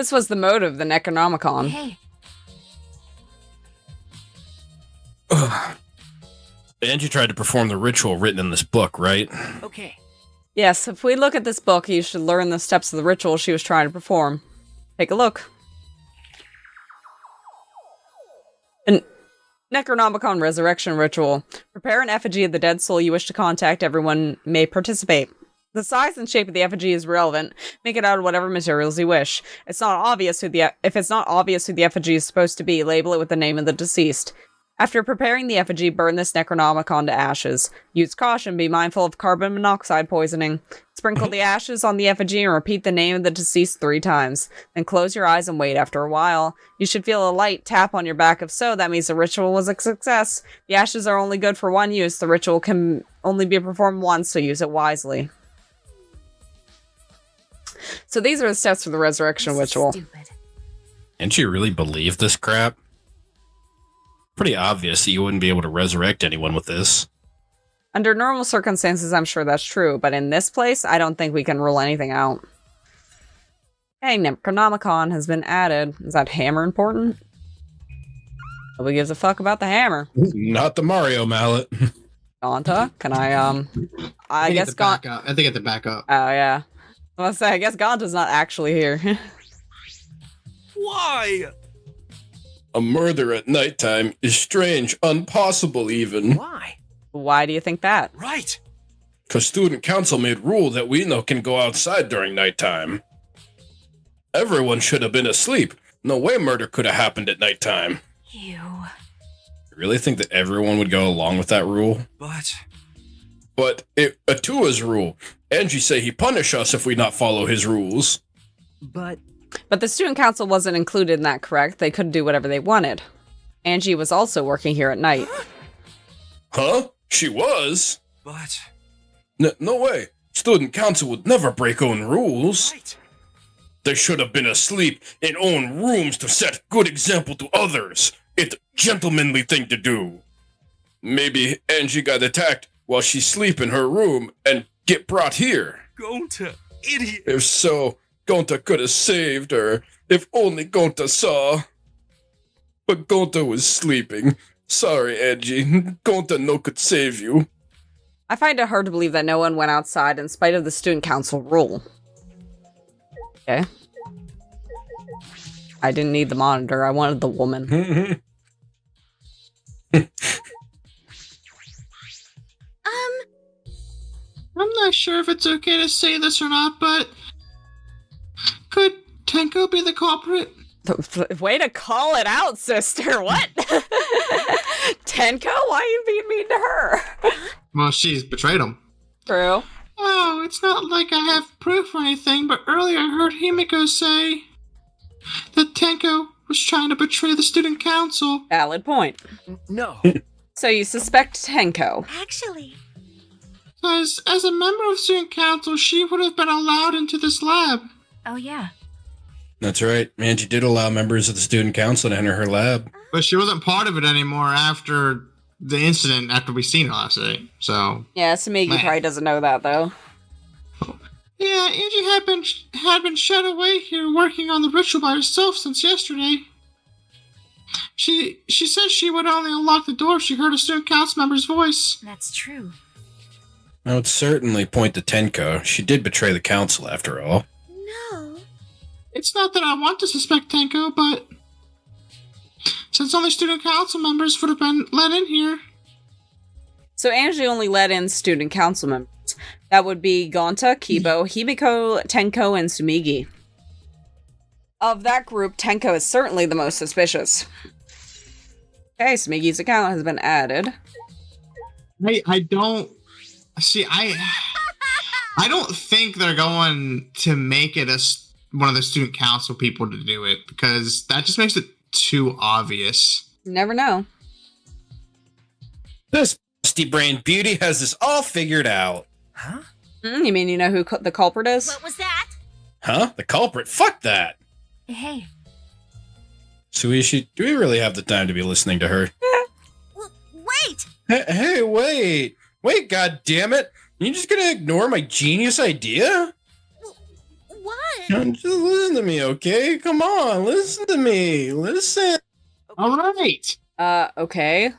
This was the motive of the Necronomicon. Hey. And you tried to perform the ritual written in this book, right? Okay. Yes, if we look at this book, you should learn the steps of the ritual she was trying to perform. Take a look. An Necronomicon Resurrection Ritual. Prepare an effigy of the dead soul you wish to contact. Everyone may participate. The size and shape of the effigy is relevant. Make it out of whatever materials you wish. If it's not obvious who the effigy is supposed to be, label it with the name of the deceased. After preparing the effigy, burn this Necronomicon to ashes. Use caution, be mindful of carbon monoxide poisoning. Sprinkle the ashes on the effigy and repeat the name of the deceased 3 times. Then close your eyes and wait. After a while, you should feel a light tap on your back. If so, that means the ritual was a success. The ashes are only good for one use. The ritual can only be performed once, so use it wisely. So these are the steps for the resurrection ritual. Stupid. And you really believe this crap? Pretty obvious that you wouldn't be able to resurrect anyone with this. Under normal circumstances, I'm sure that's true, but in this place, I don't think we can rule anything out. Hey, Necronomicon has been added. Is that hammer important? Nobody gives a fuck about the hammer. Not the Mario mallet. Ganta, can I guess Ganta. I think at the back up. Oh, yeah. I was gonna say, I guess Ganta's not actually here. Why? A murder at nighttime is strange, impossible even. Why? Why do you think that? Right. Because student council made rule that we know can go outside during nighttime. Everyone should have been asleep. No way murder could have happened at nighttime. You. You really think that everyone would go along with that rule? But Atua's rule. Angie say he punish us if we not follow his rules. But the student council wasn't included in that, correct? They could do whatever they wanted. Angie was also working here at night. Huh? She was? But... No way. Student council would never break own rules. Right. They should have been asleep in own rooms to set good example to others. It's a gentlemanly thing to do. Maybe Angie got attacked while she sleep in her room and get brought here. Gonta, idiot. If so, Gonta could have saved her. If only Gonta saw. But Gonta was sleeping. Sorry, Angie. Gonta no could save you. I find it hard to believe that no one went outside in spite of the student council rule. Okay. I didn't need the monitor. I wanted the woman. I'm not sure if it's okay to say this or not, but could Tenko be the culprit? Way to call it out, sister. What? Tenko? Why are you being mean to her? Well, she's betrayed him. True. Oh, it's not like I have proof or anything, but earlier I heard Himiko say that Tenko was trying to betray the student council. Valid point. No. So you suspect Tenko. Actually. Because as a member of student council, she would have been allowed into this lab. Oh, yeah. That's right. Angie did allow members of the student council to enter her lab. But she wasn't part of it anymore after the incident, after we seen her last day. So Yeah, Samigi probably doesn't know that, though. yeah, Angie had been shut away here working on the ritual by herself since yesterday. She said she would only unlock the door if she heard a student council member's voice. That's true. I would certainly point to Tenko. She did betray the council, after all. No. It's not that I want to suspect Tenko, but since only student council members would have been let in here. So Angie only let in student council members. That would be Gonta, Kibo, Himiko, Tenko, and Sumigi. Of that group, Tenko is certainly the most suspicious. Okay, Sumigi's account has been added. I don't see. I don't think they're going to make it one of the student council people to do it, because that just makes it too obvious. You never know. This busty brain beauty has this all figured out. Huh? You mean you know who the culprit is? What was that? Huh? The culprit? Fuck that! Hey. Suishi, do we really have the time to be listening to her? Wait! Hey, wait! Wait, goddammit! You just gonna ignore my genius idea? What? Just listen to me, okay? Come on, listen to me. Listen. All right. Okay.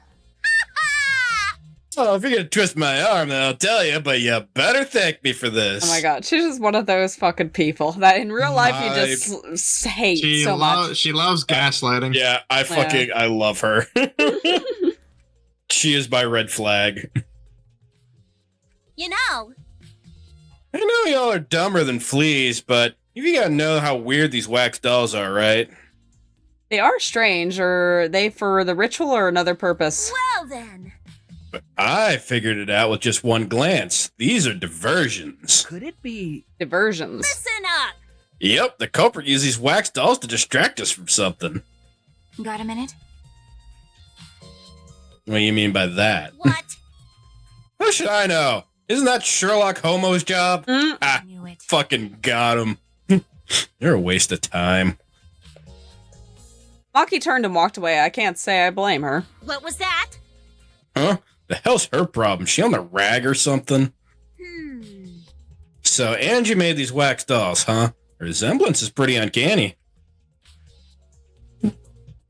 Oh, if you're gonna twist my arm, then I'll tell you, but you better thank me for this. Oh my god, she's just one of those fucking people that in real life you just hate so much. She loves gaslighting. Yeah, I love her. She is my red flag. You know, I know y'all are dumber than fleas, but you gotta know how weird these wax dolls are, right? They are strange. Are they for the ritual or another purpose? well then. But I figured it out with just one glance. These are diversions. Could it be? Diversions. Listen up. Yep, the culprit used these wax dolls to distract us from something. Got a minute? What do you mean by that? What? How should I know? Isn't that Sherlock Holmes' job? Mm. Ah, Knew it. fucking got him. You're a waste of time. Maki turned and walked away. I can't say I blame her. What was that? Huh? The hell's her problem? She on the rag or something? So Angie made these wax dolls, huh? Her resemblance is pretty uncanny.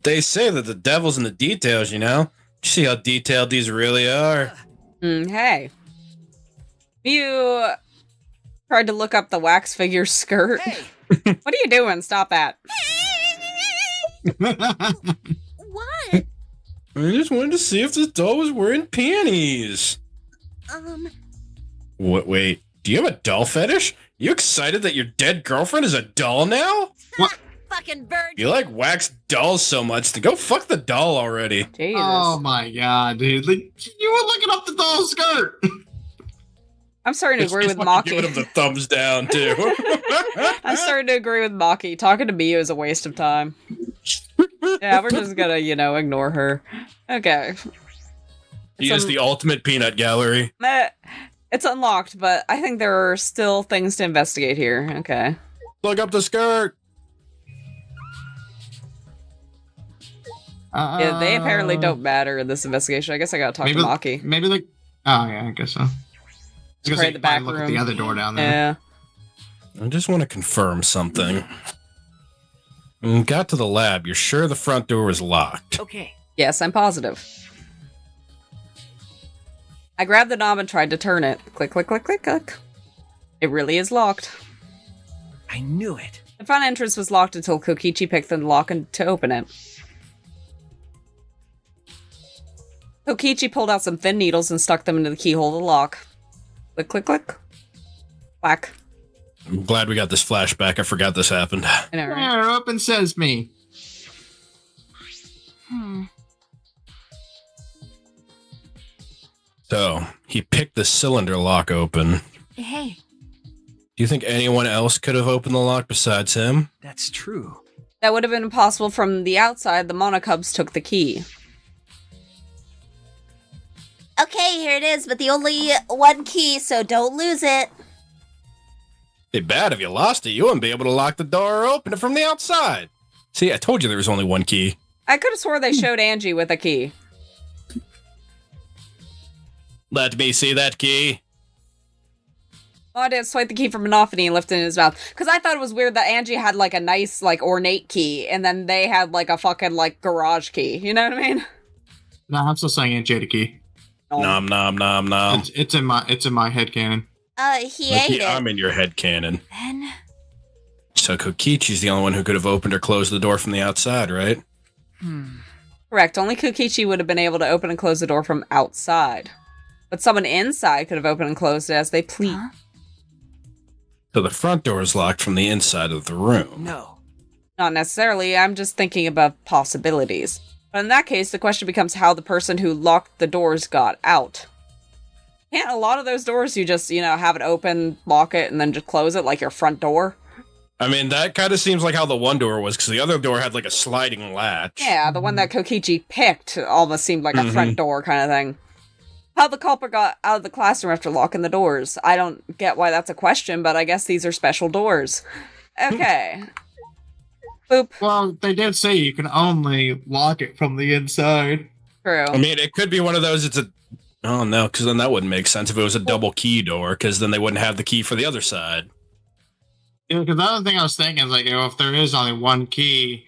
They say that the devil's in the details, you know? You see how detailed these really are? Hey. You tried to look up the wax figure's skirt. Hey! What are you doing? Stop that. What? I just wanted to see if this doll was wearing panties. Wait, do you have a doll fetish? You excited that your dead girlfriend is a doll now? What? Fucking bird. You like wax dolls so much, then go fuck the doll already. Jesus. Oh my god, dude! Like, you were looking up the doll skirt. I'm starting to agree with Giving Maki. him the thumbs down, too. I'm starting to agree with Maki. Talking to Miyu is a waste of time. Yeah, we're just gonna, ignore her. Okay. He is the ultimate peanut gallery. It's unlocked, but I think there are still things to investigate here. Okay. Look up the skirt. Yeah, they apparently don't matter in this investigation. I guess I gotta talk to Maki. Maybe like. Oh yeah, I guess so. I was gonna Pray say the back look at room. the other door down there. Yeah. I just want to confirm something. When you got to the lab, you're sure the front door was locked. Okay. Yes, I'm positive. I grabbed the knob and tried to turn it. Click, click, click, click, click. It really is locked. I knew it. The front entrance was locked until Kokichi picked the lock to open it. Kokichi pulled out some thin needles and stuck them into the keyhole of the lock. Click, click, click. Whack. I'm glad we got this flashback. I forgot this happened. I know, right? There, open sesame. So, he picked the cylinder lock open. Hey. Do you think anyone else could have opened the lock besides him? That's true. That would have been impossible from the outside. The Monocubs took the key. Okay, here it is, but the only one key, so don't lose it. Be bad if you lost it. You wouldn't be able to lock the door or open it from the outside. See, I told you there was only one key. I could have swore they showed Angie with a key. Let me see that key. Oh, I did swipe the key from Monophony and lift it in his mouth. Because I thought it was weird that Angie had, like, a nice, like, ornate key, and then they had, like, a fucking, like, garage key. You know what I mean? No, I'm still saying Aunt Jada key. Oh. Nom nom nom nom. It's in my headcanon. He ate it. I'm in your head cannon. Then So Kokichi's the only one who could have opened or closed the door from the outside, right? Correct. Only Kokichi would have been able to open and close the door from outside. But someone inside could have opened and closed it as they please. Huh? So the front door is locked from the inside of the room. No. Not necessarily. I'm just thinking about possibilities. But in that case, the question becomes how the person who locked the doors got out. Can't a lot of those doors you just, have it open, lock it, and then just close it like your front door? I mean, that kind of seems like how the one door was, because the other door had like a sliding latch. Yeah, the one that Kokichi picked almost seemed like a front door kind of thing. How the culprit got out of the classroom after locking the doors. I don't get why that's a question, but I guess these are special doors. Okay. Boop. Well, they did say you can only lock it from the inside. True. I mean, it could be one of those, oh no, because then that wouldn't make sense if it was a double key door, because then they wouldn't have the key for the other side. because the other thing I was thinking is like, if there is only one key,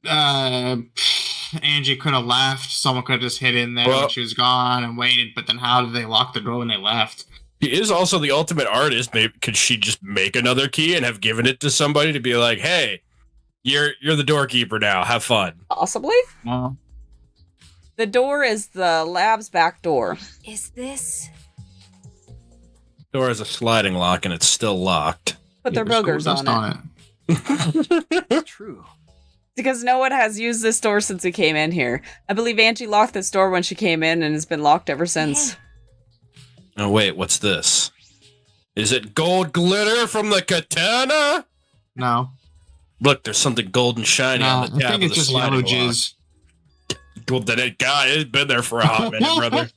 Angie could have left. Someone could have just hid in there when she was gone and waited. But then, how did they lock the door when they left? She is also the ultimate artist. Maybe could she just make another key and have given it to somebody to be like, "Hey, you're the doorkeeper now. Have fun." Possibly. No. The door is the lab's back door. Is this? Door is a sliding lock and it's still locked. Put their boogers on it. It's true. Because no one has used this door since we came in here. I believe Angie locked this door when she came in and has been locked ever since. Oh, wait, what's this? Is it gold glitter from the katana? No. Look, there's something gold and shiny on the I tab think of it's the just yellow sliding lock. jizz. Well, then it's been there for a hot minute, brother.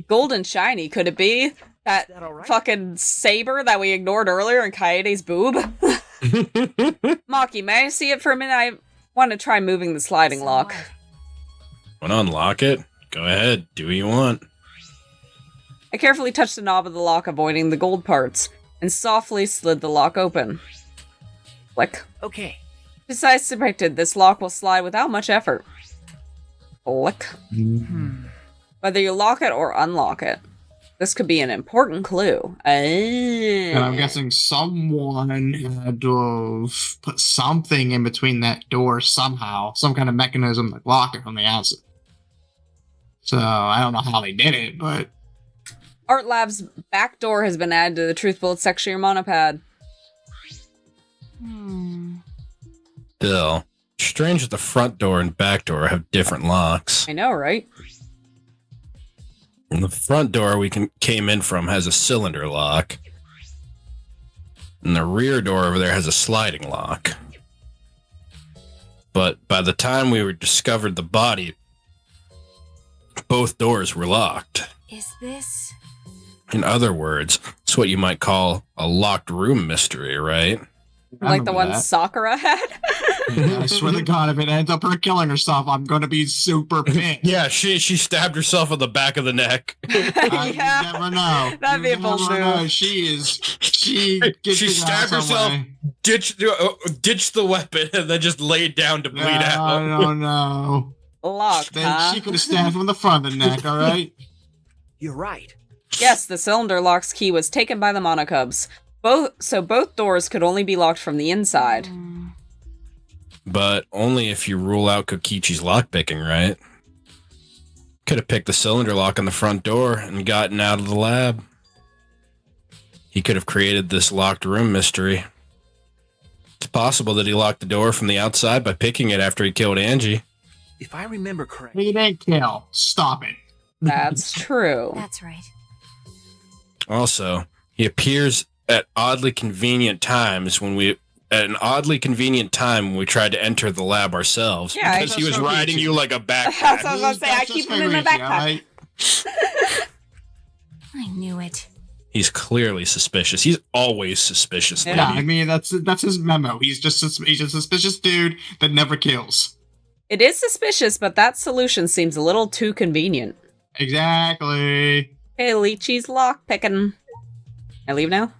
Gold and shiny, could it be? That Is that all right? fucking saber that we ignored earlier in Kaede's boob? Maki, may I see it for a minute? I want to try moving the sliding lock. Want to unlock it? Go ahead, do what you want. I carefully touched the knob of the lock, avoiding the gold parts, and softly slid the lock open. Click. Okay. As I suspected, this lock will slide without much effort. Click. Whether you lock it or unlock it. This could be an important clue. And I'm guessing someone had to have put something in between that door somehow. Some kind of mechanism to lock it from the outside. So I don't know how they did it, but... Art Lab's back door has been added to the Truth Bullet section of your monopad. Still, strange that the front door and back door have different locks. I know, right? And the front door we came in from has a cylinder lock. And the rear door over there has a sliding lock. But by the time we discovered the body, both doors were locked. Is this? In other words, it's what you might call a locked room mystery, right? Like the one Sakura had? Yeah, I swear to God, if it ends up her killing herself, I'm gonna be super pissed. Yeah, she stabbed herself in the back of the neck. You never know. That'd be a bold move. She stabbed herself, ditched the weapon, and then just laid down to bleed out. No. Locked, Then huh? she could have stabbed from the front of the neck, alright? You're right. Yes, the cylinder lock's key was taken by the Monocubs. Both doors could only be locked from the inside. But only if you rule out Kokichi's lockpicking, right? Could have picked the cylinder lock on the front door and gotten out of the lab. He could have created this locked room mystery. It's possible that he locked the door from the outside by picking it after he killed Angie. If I remember correctly. He didn't kill. Stop it. That's true. That's right. Also, he appears at oddly convenient times when we tried to enter the lab ourselves, Yeah, because he was riding you like a That's backpack. what I was gonna say. I keep him in my backpack. I knew it. He's clearly suspicious. He's always suspicious. Yeah. Yeah, lady. I mean that's his memo. He's a suspicious dude that never kills. It is suspicious, but that solution seems a little too convenient. Exactly. Hey, Lychee's lockpicking. I leave now?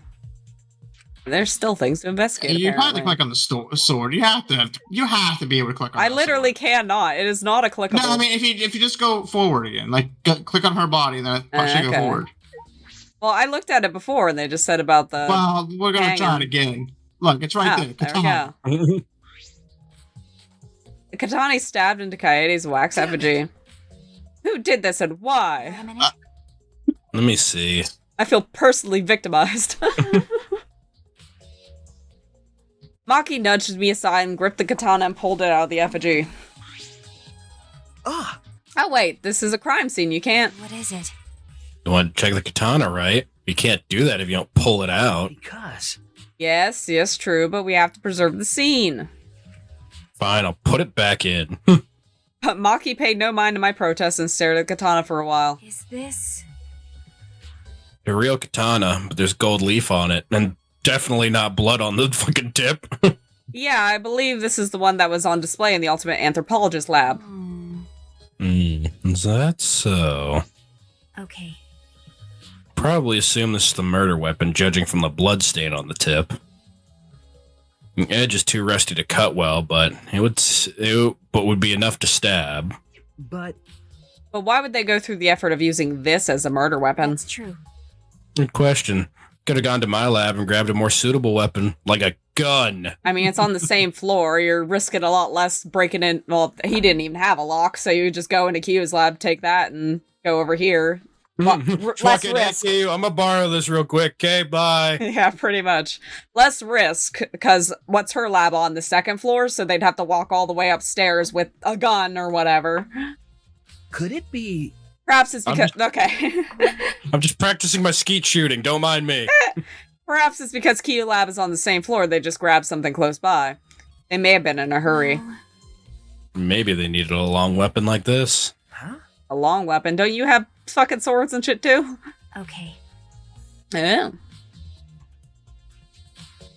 There's still things to investigate. You have to apparently. click on the sword. You have to be able to click on. I the literally sword. cannot. It is not a clickable. No, I mean if you just go forward again, like click on her body, then it should go Okay. forward. Well, I looked at it before, and they just said about the. Well, we're gonna try it again. Look, it's right there. There we Katana. go. The katana stabbed into Kaede's wax effigy. Who did this and why? A minute. Let me see. I feel personally victimized. Maki nudged me aside and gripped the katana and pulled it out of the effigy. Ah, Oh wait, this is a crime scene. You can't. What is it? You want to check the katana, right? You can't do that if you don't pull it out. because. Yes, true, but we have to preserve the scene. Fine, I'll put it back in. But Maki paid no mind to my protest and stared at the katana for a while. Is this? A real katana, but there's gold leaf on it, and definitely not blood on the fucking tip. Yeah, I believe this is the one that was on display in the Ultimate Anthropologist lab. Is that so? Okay. Probably assume this is the murder weapon, judging from the blood stain on the tip. The edge is too rusty to cut well, but it would be enough to stab. But why would they go through the effort of using this as a murder weapon? That's true. Good question. Could have gone to my lab and grabbed a more suitable weapon, like a gun. I mean, it's on the same floor. You're risking a lot less breaking in. Well, he didn't even have a lock, so you would just go into Q's lab, take that, and go over here. Less Fucking risk. heck you. I'm gonna borrow this real quick. Okay, bye. Yeah, pretty much. Less risk, because what's her lab on? The second floor, so they'd have to walk all the way upstairs with a gun or whatever. could it be? Perhaps it's because... Okay. I'm just practicing my skeet shooting. Don't mind me. Perhaps it's because Q Lab is on the same floor, they just grabbed something close by. They may have been in a hurry. Well, Maybe they needed a long weapon like this. Huh? A long weapon. Don't you have fucking swords and shit too? okay. Yeah.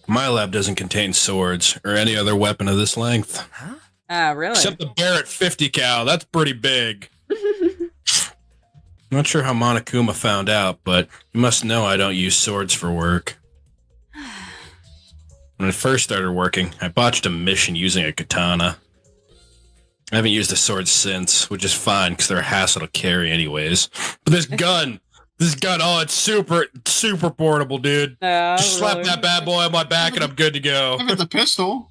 My lab doesn't contain swords or any other weapon of this length. Huh? Ah, really? Except the Barrett 50 cal. That's pretty big. Not sure how Monokuma found out, but you must know I don't use swords for work. When I first started working, I botched a mission using a katana. I haven't used a sword since, which is fine because they're a hassle to carry anyways. But this gun, oh, it's super portable, dude. Just slap really? that bad boy on my back and I'm good to go. If it's a pistol.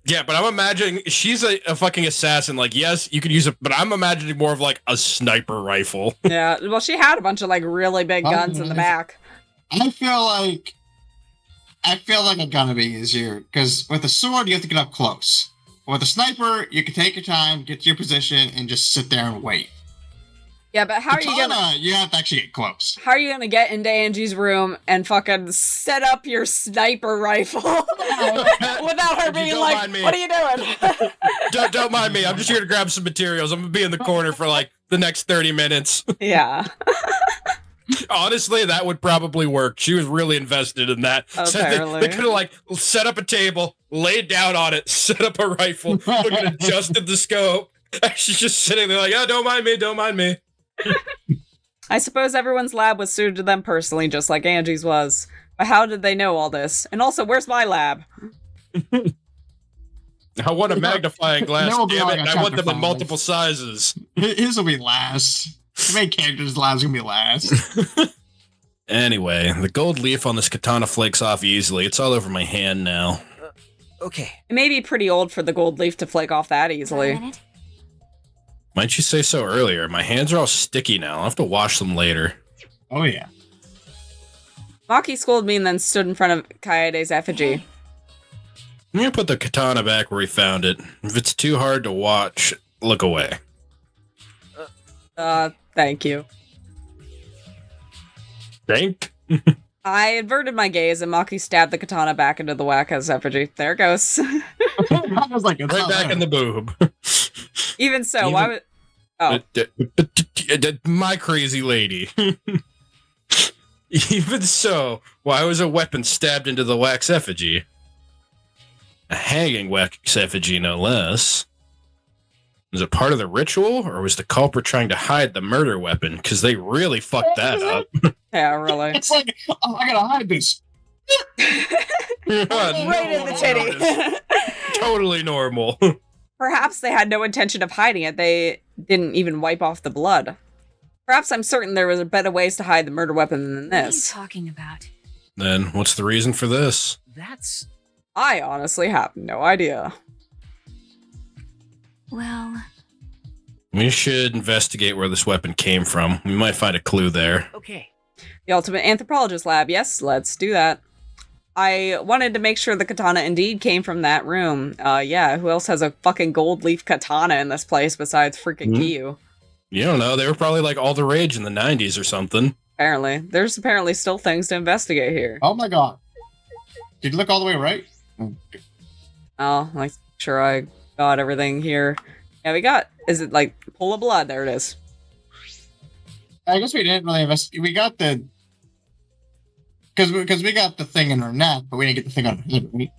Yeah, but I'm imagining she's a fucking assassin. Like, yes, you could use it, but I'm imagining more of like a sniper rifle. Yeah, well, she had a bunch of like really big guns in the back. I feel like a gun would be easier because with a sword you have to get up close. With a sniper, you can take your time, get to your position, and just sit there and wait. Yeah, but how are you Katana, gonna? you have to actually get close. How are you gonna get into Angie's room and fucking set up your sniper rifle without her being Don't like, mind me. "What are you doing?" Don't mind me. I'm just here to grab some materials. I'm gonna be in the corner for like the next 30 minutes. Yeah. Honestly, that would probably work. She was really invested in that. So Apparently. they could have like set up a table, laid down on it, set up a rifle, fucking adjusted the scope. She's just sitting there like, "Oh, don't mind me." I suppose everyone's lab was suited to them personally, just like Angie's was. But how did they know all this? And also, where's my lab? I want a magnifying glass, There will be damn like it. a I want chapter them in 5. multiple sizes. His will be last. The main character's lab's gonna be last. Anyway, the gold leaf on this katana flakes off easily. It's all over my hand now. Okay. It may be pretty old for the gold leaf to flake off that A easily. minute. Might you say so earlier? My hands are all sticky now. I'll have to wash them later. Oh yeah. Maki scolded me and then stood in front of Kaede's effigy. I'm gonna put the katana back where we found it. If it's too hard to watch, look away. Thank you. Think? I averted my gaze and Maki stabbed the katana back into the Waka's effigy. There it goes. I was like, it's Right not back there. in the boob. Even so, why would... Oh, My crazy lady. Even so, why was a weapon stabbed into the wax effigy? A hanging wax effigy, no less. Was it part of the ritual, or was the culprit trying to hide the murder weapon? Because they really fucked that up. yeah, really. It's like, oh, I gotta hide this. Right in the titty. Totally normal. Perhaps they had no intention of hiding it. They didn't even wipe off the blood. Perhaps I'm certain there was better ways to hide the murder weapon than What are you this. talking about? Then what's the reason for this? That's I honestly have no idea. Well, We should investigate where this weapon came from. We might find a clue there. okay. The Ultimate Anthropologist Lab. Yes, let's do that. I wanted to make sure the katana indeed came from that room. Yeah, who else has a fucking gold leaf katana in this place besides freaking Kiyu? You don't know. They were probably like all the rage in the 90s or something. Apparently. There's apparently still things to investigate here. Oh my god. Did you look all the way right? Oh, like, sure I got everything here. Yeah, we got, is it like, pool of blood? There it is. I guess we didn't really investigate. We got the... Because we got the thing in her neck, but we didn't get the thing on her head, right?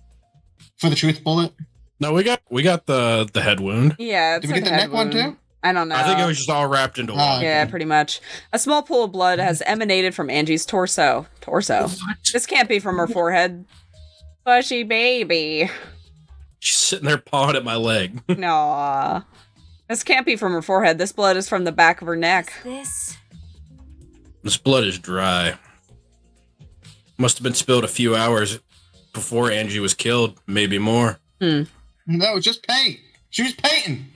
For the truth bullet? No, we got the head wound. Yeah, it's Did we like get a the head neck one wound. too? I don't know. I think it was just all wrapped into one. Yeah, Okay. pretty much. A small pool of blood has emanated from Angie's torso. Torso. This can't be from her forehead. Bushy baby. She's sitting there pawing at my leg. Aww. This can't be from her forehead. This blood is from the back of her neck. This? This blood is dry. Must have been spilled a few hours before Angie was killed, maybe more. No, just paint. She was painting.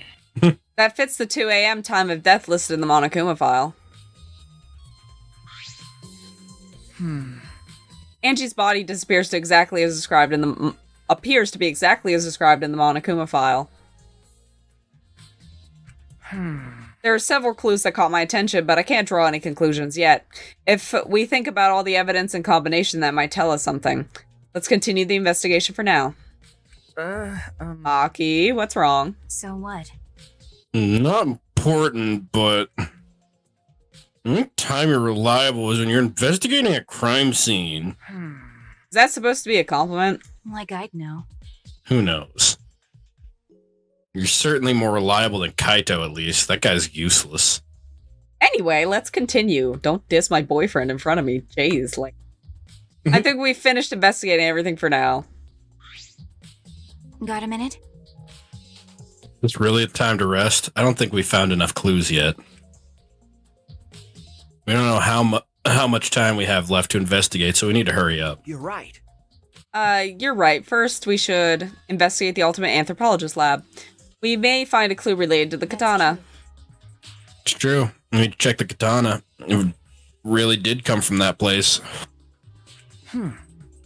That fits the 2 a.m. time of death listed in the Monokuma file. Angie's body appears to be exactly as described in the Monokuma file. There are several clues that caught my attention, but I can't draw any conclusions yet. If we think about all the evidence in combination, that might tell us something. Let's continue the investigation for now. Aki, what's wrong? So what? Not important, but the only time you're reliable is when you're investigating a crime scene. Is that supposed to be a compliment? Like I'd know. Who knows? You're certainly more reliable than Kaito, at least. That guy's useless. Anyway, let's continue. Don't diss my boyfriend in front of me. Jeez, like... I think we've finished investigating everything for now. Got a minute? It's really the time to rest. I don't think we found enough clues yet. We don't know how much time we have left to investigate, so we need to hurry up. You're right. You're right. First, we should investigate the Ultimate Anthropologist Lab. We may find a clue related to the katana. It's true. We need to check the katana. It really did come from that place.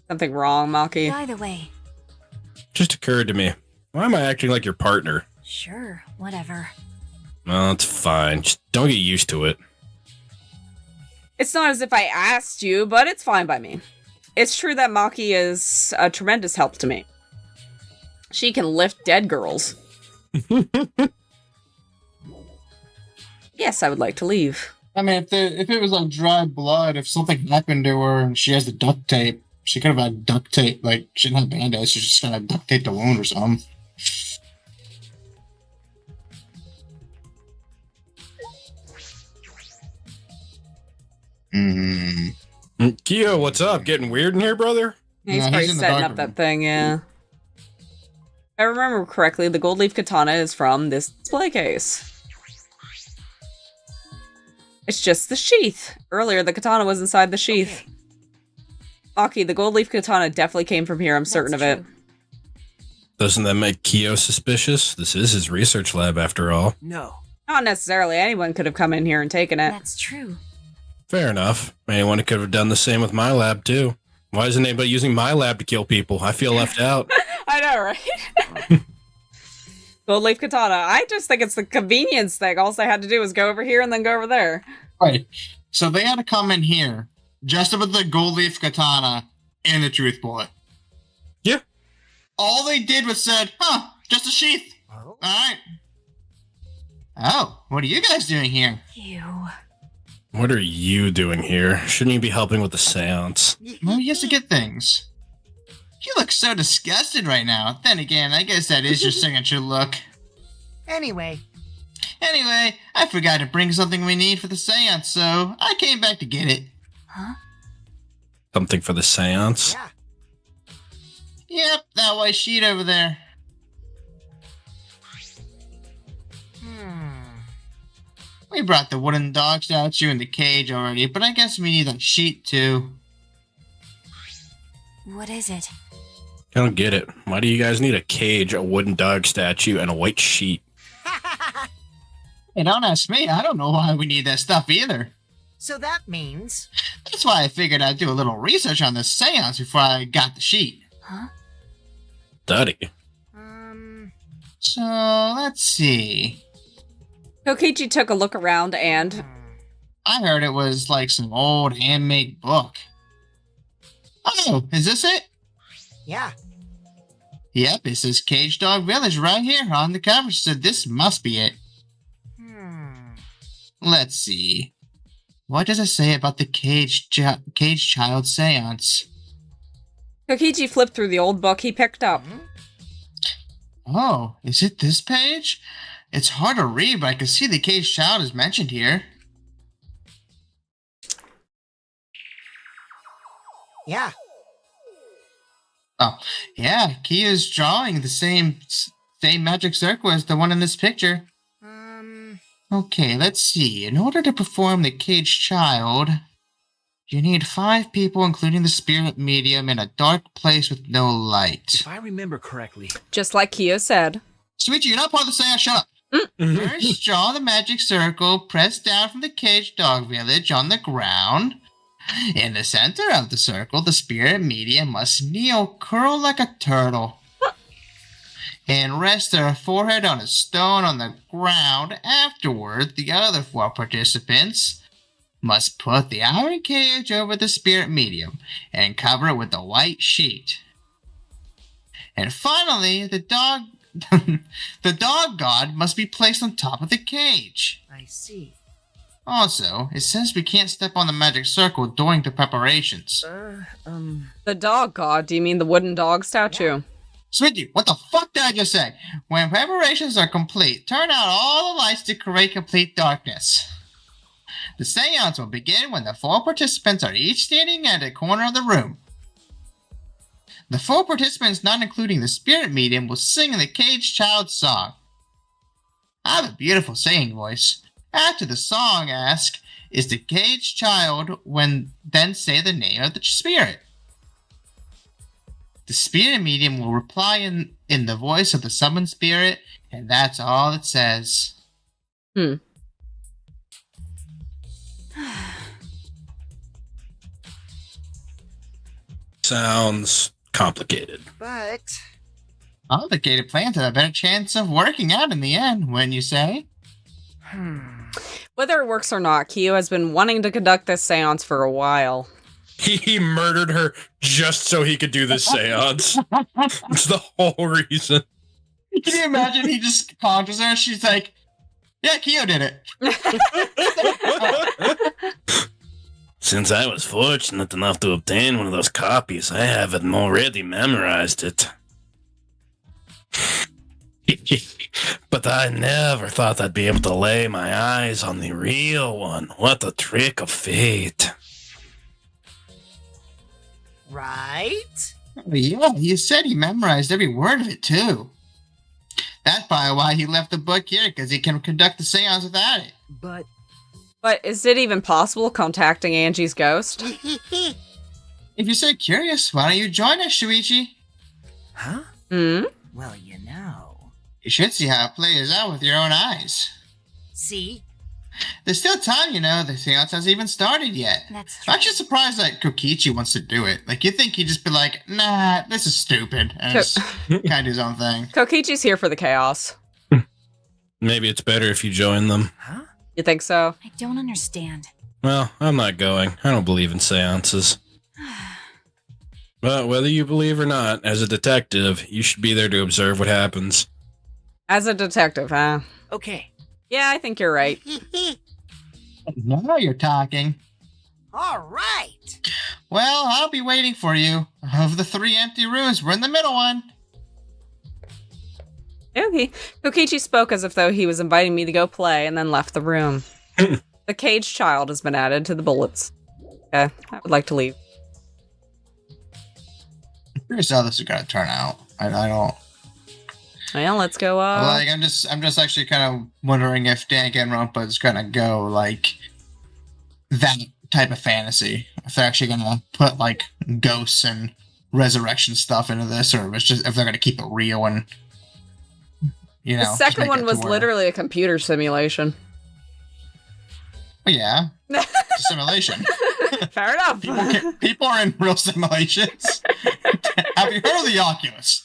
Something wrong, Maki. By the way. Just occurred to me. Why am I acting like your partner? Sure, whatever. Well, it's fine. Just don't get used to it. It's not as if I asked you, but it's fine by me. It's true that Maki is a tremendous help to me. She can lift dead girls. Yes, I would like to leave. I mean, if it was like dry blood, if something happened to her and she has the duct tape, she could have had duct tape. Like, she didn't have band-aids, she just kind of duct taped the wound or something. Kyo, what's up? Getting weird in here, brother? He's Yeah, probably he's in the setting dark up that room. thing, yeah. If I remember correctly, the gold leaf katana is from this display case. It's just the sheath. Earlier, the katana was inside the sheath. Maki, the gold leaf katana definitely came from here, I'm certain of it. Doesn't that make Kyo suspicious? This is his research lab, after all. No. Not necessarily. Anyone could have come in here and taken it. That's true. Fair enough. Anyone could have done the same with my lab, too. Why isn't anybody using my lab to kill people? I feel left out. I know, right? Gold leaf katana. I just think it's the convenience thing. All they had to do was go over here and then go over there. Right. So they had to come in here just with the gold leaf katana and the truth bullet. Yeah. All they did was said, just a sheath. Oh. Alright. Oh, what are you guys doing here? Ew. What are you doing here? Shouldn't you be helping with the seance? Well, he has to get things. You look so disgusted right now. Then again, I guess that is your signature look. Anyway, Anyway, I forgot to bring something we need for the seance, so I came back to get it. Huh? Something for the seance? yeah. Yep, that white sheet over there. We brought the wooden dog statue in the cage already, but I guess we need a sheet too. What is it? I don't get it. Why do you guys need a cage, a wooden dog statue, and a white sheet? Hey, don't ask me. I don't know why we need that stuff either. So that means... That's why I figured I'd do a little research on this seance before I got the sheet. Huh? Study. So, let's see. Kokichi took a look around and... I heard it was like some old handmade book. Oh, is this it? Yeah. Yep, it says Cage Dog Village right here on the cover, so this must be it. Let's see. What does it say about the Cage Child Seance? Kokichi flipped through the old book he picked up. Oh, is it this page? It's hard to read, but I can see the Cage Child is mentioned here. Yeah. Oh, yeah, Kia's drawing the same magic circle as the one in this picture. Okay, let's see. In order to perform the caged child, you need 5 people, including the spirit medium, in a dark place with no light. If I remember correctly. Just like Kyo said. Sweetie, you're not part of the seance. Shut up. First, draw the magic circle, press down from the caged dog village on the ground. In the center of the circle, the spirit medium must kneel, curl like a turtle, and rest their forehead on a stone on the ground. Afterward, the other 4 participants must put the iron cage over the spirit medium and cover it with a white sheet. And finally, the dog god must be placed on top of the cage. I see. Also, it says we can't step on the magic circle during the preparations. The dog god? Do you mean the wooden dog statue? Sweetie, what the fuck did I just say? When preparations are complete, turn out all the lights to create complete darkness. The seance will begin when the 4 participants are each standing at a corner of the room. The 4 participants, not including the spirit medium, will sing the caged child song. I have a beautiful singing voice. After the song, ask, "Is the caged child?" Then say the name of the spirit. The spirit medium will reply in the voice of the summoned spirit, and that's all it says. Sounds complicated. But Complicated plans have a better chance of working out in the end, wouldn't you say? Whether it works or not, Kyo has been wanting to conduct this seance for a while. He murdered her just so he could do this seance. That's the whole reason. Can you imagine he just conjures her and she's like, yeah, Kyo did it. Since I was fortunate enough to obtain one of those copies, I have it already memorized it. But I never thought I'd be able to lay my eyes on the real one. What a trick of fate. right? Yeah, you said he memorized every word of it, too. That's probably why he left the book here, because he can conduct the seance without it. But is it even possible contacting Angie's ghost? If you're so curious, why don't you join us, Shuichi? huh? Hmm? Well, you know. You should see how it plays out with your own eyes. See? There's still time, you know. The seance hasn't even started yet. That's I'm true. actually surprised that Kokichi wants to do it. Like, you think he'd just be like, nah, this is stupid, and just kind of do his own thing. Kokichi's here for the chaos. Maybe it's better if you join them. Huh? You think so? I don't understand. Well, I'm not going. I don't believe in seances. But whether you believe or not, as a detective, you should be there to observe what happens. As a detective, huh? Okay. Yeah, I think you're right. Now you're talking. All right. Well, I'll be waiting for you. Of the 3 empty rooms, we're in the middle one. Okay. Kokichi spoke as if though he was inviting me to go play and then left the room. The caged child has been added to the bullets. Okay, I would like to leave. I'm curious how this is gonna turn out. I don't. Well, let's go, Like, I'm just actually kind of wondering if Danganronpa is gonna go like that type of fantasy. If they're actually gonna put like ghosts and resurrection stuff into this, or if they're gonna keep it real and you know. the second one was literally a computer simulation. Well, yeah, it's a simulation. Fair enough. People are in real simulations. Have you heard of the Oculus?